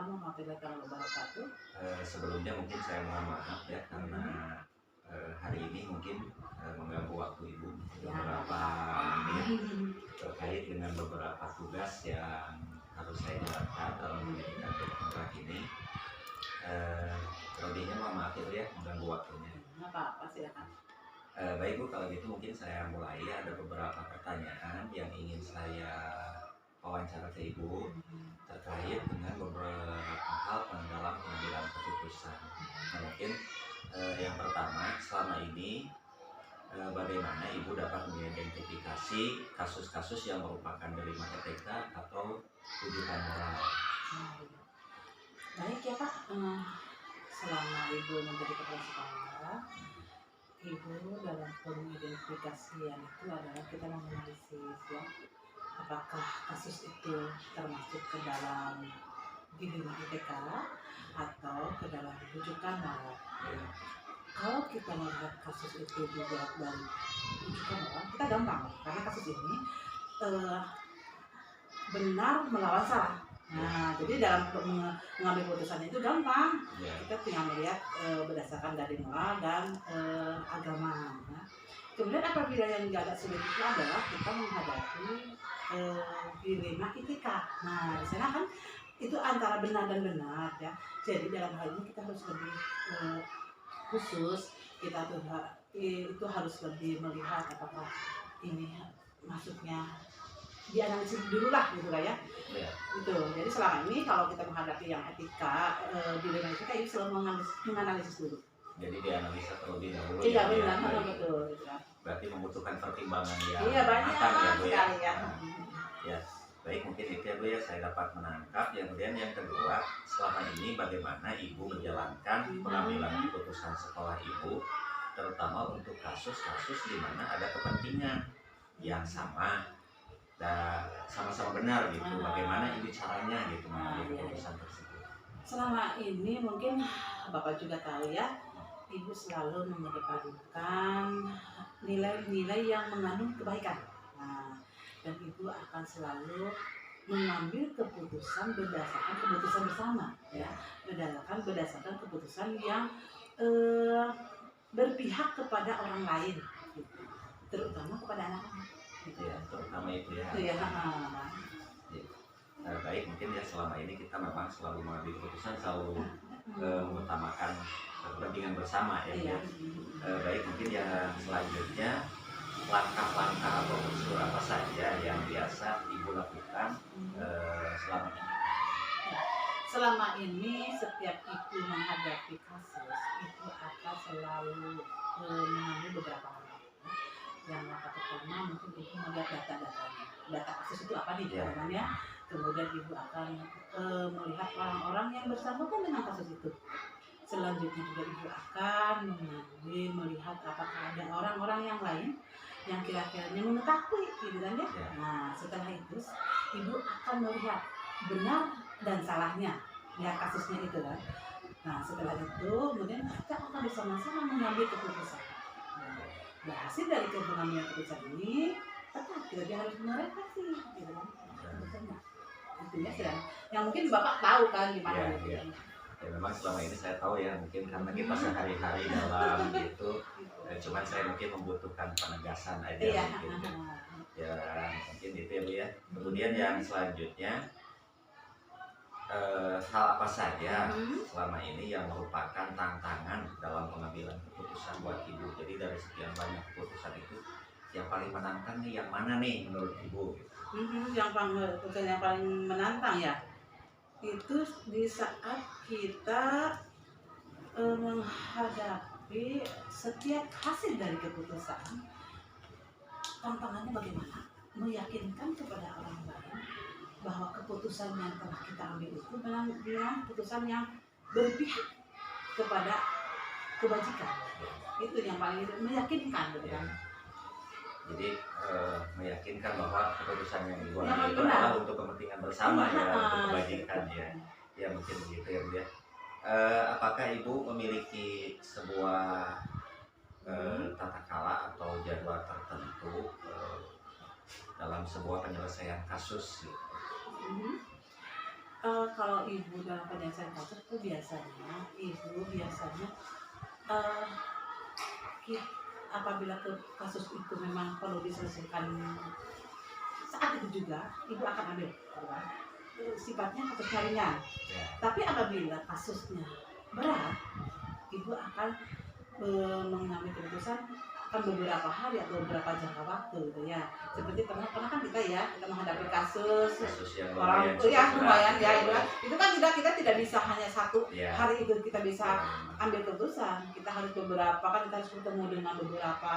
Assalamualaikum warahmatullahi wabarakatuh. Sebelumnya mungkin saya mohon maaf ya karena hari ini mungkin mengganggu waktu Ibu beberapa menit terkait dengan beberapa tugas yang harus saya jalankan dalam pendidikan teknik ini. Lebihnya mohon maaf ya mengganggu waktunya. Nggak apa-apa, silakan. Baik Bu, kalau gitu mungkin saya mulai. Ada beberapa pertanyaan yang ingin saya wawancara ke Ibu terkait dengan beberapa hal dalam pengambilan keputusan. Nah, mungkin yang pertama, selama ini bagaimana Ibu dapat mengidentifikasi kasus-kasus yang merupakan derima etika atau rujukan moral? Baik ya Pak, selama Ibu menjadi kepala sekolah, Ibu dalam pengidentifikasian itu adalah kita menganalisis ya, apakah kasus itu termasuk ke dalam dilema etika atau ke dalam rujukan moral. Kalau kita melihat kasus itu juga dari rujukan moral, kita gampang karena kasus ini benar melawan salah. Nah, jadi dalam mengambil keputusan itu gampang. Kita tinggal melihat berdasarkan dari moral dan agama. Nah, kemudian apabila yang agak sulit itu adalah kita menghadapi dilema etika. Nah, di sana kan itu antara benar dan benar ya. Jadi dalam hal ini kita harus lebih khusus. Kita tuh itu harus lebih melihat apakah ini masuknya dianalisis dulu lah gitu lah ya. Gitu. Jadi selama ini kalau kita menghadapi yang etika, dilema etika ini selalu menganalisis dulu. Jadi dianalisa terlebih dahulu. Iya benar, betul. Gitu. Berarti membutuhkan pertimbangan yang banyak sekali ya. Ya, baik mungkin itu ya Bu ya, saya dapat menangkap. Kemudian yang kedua, selama ini bagaimana Ibu menjalankan pengambilan keputusan sekolah Ibu, terutama untuk kasus-kasus di mana ada kepentingan yang sama dan sama-sama benar gitu. Bagaimana Ibu caranya gitu mengambil keputusan tersebut? Selama ini mungkin Bapak juga tahu ya, Ibu selalu mengedepankan nilai-nilai yang mengandung kebaikan. Nah, dan Ibu akan selalu mengambil keputusan berdasarkan keputusan bersama ya, berdasarkan keputusan yang berpihak kepada orang lain gitu. Terutama kepada anak-anak gitu ya, terutama itu ya. Ya. Baik, mungkin ya selama ini kita memang selalu mengambil keputusan, selalu mengutamakan kepentingan bersama ya. Baik, mungkin yang selanjutnya langkah-langkah atau prosedur apa saja yang biasa Ibu lakukan selama ini? Selama ini setiap Ibu menghadapi kasus, Ibu akan selalu mengambil beberapa langkah. Yang langkah pertama mungkin Ibu melihat data-datanya. Data kasus itu apa nih namanya? Kemudian Ibu akan melihat orang-orang yang bersangkutan dengan kasus itu. Selanjutnya juga Ibu akan melihat apakah ada orang-orang yang lain yang kira-kiranya mengetahui gitu kan ya. Nah, setelah itu Ibu akan melihat benar dan salahnya lihat kasusnya itu kan. Nah, setelah itu kemudian kita akan bersama-sama mengambil keputusan. Nah, hasil dari pengambilan keputusan ini tetap kita harus merefleksi gitu kan. Keputusannya itu ya sedang yang mungkin Bapak tahu kan gimana gitu. Ya memang selama ini saya tahu ya, mungkin karena kita sehari-hari dalam gitu, cuman saya mungkin membutuhkan penegasan aja mungkin. Ya mungkin itu ya Bu ya. Kemudian yang selanjutnya, hal apa saja selama ini yang merupakan tantangan dalam pengambilan keputusan buat Ibu? Jadi dari sekian banyak keputusan itu, yang paling menantang nih yang mana nih menurut Ibu? Yang paling menantang ya, itu di saat kita menghadapi setiap hasil dari keputusan, tantangannya bagaimana meyakinkan kepada orang lain bahwa keputusan yang telah kita ambil itu memang keputusan yang berpihak kepada kebajikan. Itu yang paling meyakinkan gitu kan. Jadi meyakinkan bahwa keputusan yang Ibu ambil itu adalah untuk kepentingan bersama ya, untuk kebajikan ya. Ya mungkin begitu ya Bu ya. Apakah Ibu memiliki sebuah tata cara atau jadwal tertentu dalam sebuah penyelesaian kasus gitu? Kalau ibu dalam penyelesaian kasus itu biasanya eh, apabila kasus itu memang perlu diselesaikan saat itu juga, ibu akan ambil, gitu kan. Sifatnya kasus ringan. Ya. Tapi apabila kasusnya berat, ibu akan mengambil keputusan akan beberapa hari atau beberapa jangka waktu gitu ya. Seperti pernah kan kita menghadapi kasus yang orang lumayan, ya lumayan ya ya, itu kan kita tidak bisa hanya satu ya. hari itu kita bisa ambil keputusan. Kita harus kita harus bertemu dengan beberapa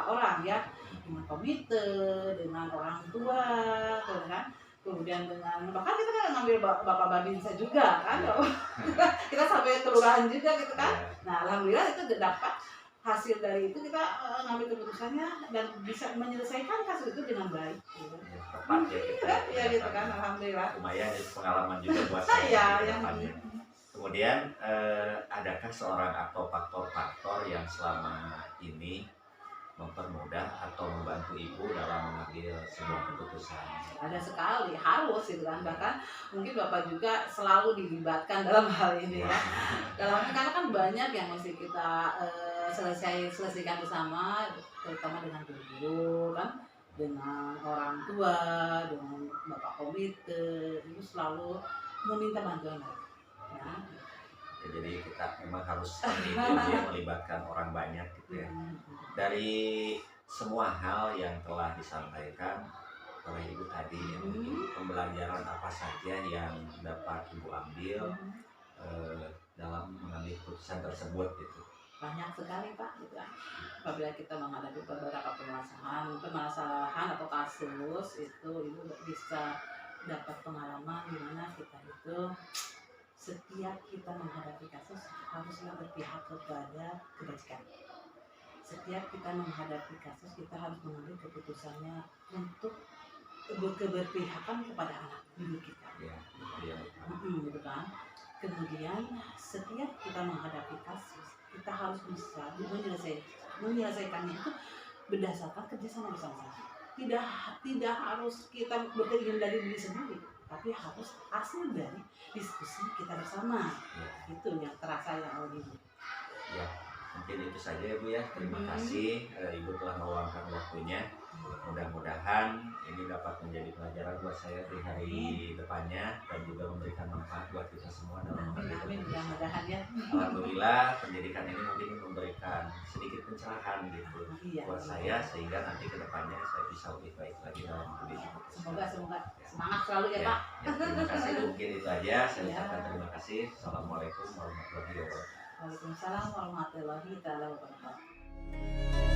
orang ya, dengan komite, dengan orang tua, kan, kemudian dengan bahkan kita kan ngambil bapak babinsa juga kan, kita sampai kelurahan juga gitu kan. Nah alhamdulillah itu dapat hasil dari itu, kita ngambil keputusannya dan bisa menyelesaikan kasus itu dengan baik. Gitu. Ya, tepat ya kita. Ya gitu kan, alhamdulillah. Lumayan jadi pengalaman juga buat saya. Ya, Kemudian adakah seorang atau faktor-faktor yang selama ini mempermudah atau membantu ibu dalam mengambil sebuah keputusan? Ada sekali, harus gitu kan. Bahkan mungkin bapak juga selalu dilibatkan dalam hal ini ya. Karena kan banyak yang mesti kita selesaikan bersama, terutama dengan guru kan, dengan orang tua, dengan bapak komite, itu selalu meminta bantuan mereka. Ya. Jadi kita memang harus melibatkan orang banyak gitu ya. Dari semua hal yang telah disampaikan oleh ibu tadi, ya, pembelajaran apa saja yang dapat ibu ambil dalam mengambil keputusan tersebut gitu? Banyak sekali Pak gitu kan. Apabila kita menghadapi beberapa permasalahan atau kasus itu, ibu bisa dapat pengalaman di mana kita itu setiap kita menghadapi kasus haruslah berpihak kepada kebajikan. Setiap kita menghadapi kasus kita harus mengambil keputusannya untuk berpihakan kepada anak didik kita. Gitu kan. Kemudian setiap kita menghadapi kasus kita harus bisa menyelesaikannya itu berdasarkan kerjasama bersama. Tidak harus kita berkeinginan dari diri sendiri, tapi harus hasil dari diskusi kita bersama. Itu yang terasa yang lebih. Ya, mungkin itu saja ya Bu ya. Terima kasih Ibu telah meluangkan waktunya. Mudah-mudahan ini dapat menjadi pelajaran buat saya di hari depannya dan juga memberikan manfaat buat kita semua dalam mengambil mudah-mudahan ya. Alhamdulillah pendidikan ini mungkin memberikan sedikit pencerahan gitu buat saya, sehingga nanti ke depannya saya bisa lebih baik lagi dalam mendidik. Semoga semangat selalu ya Pak. Terima kasih, mungkin itu aja. Saya ucapkan terima kasih. Assalamualaikum warahmatullahi wabarakatuh. Waalaikumsalam warahmatullahi wabarakatuh.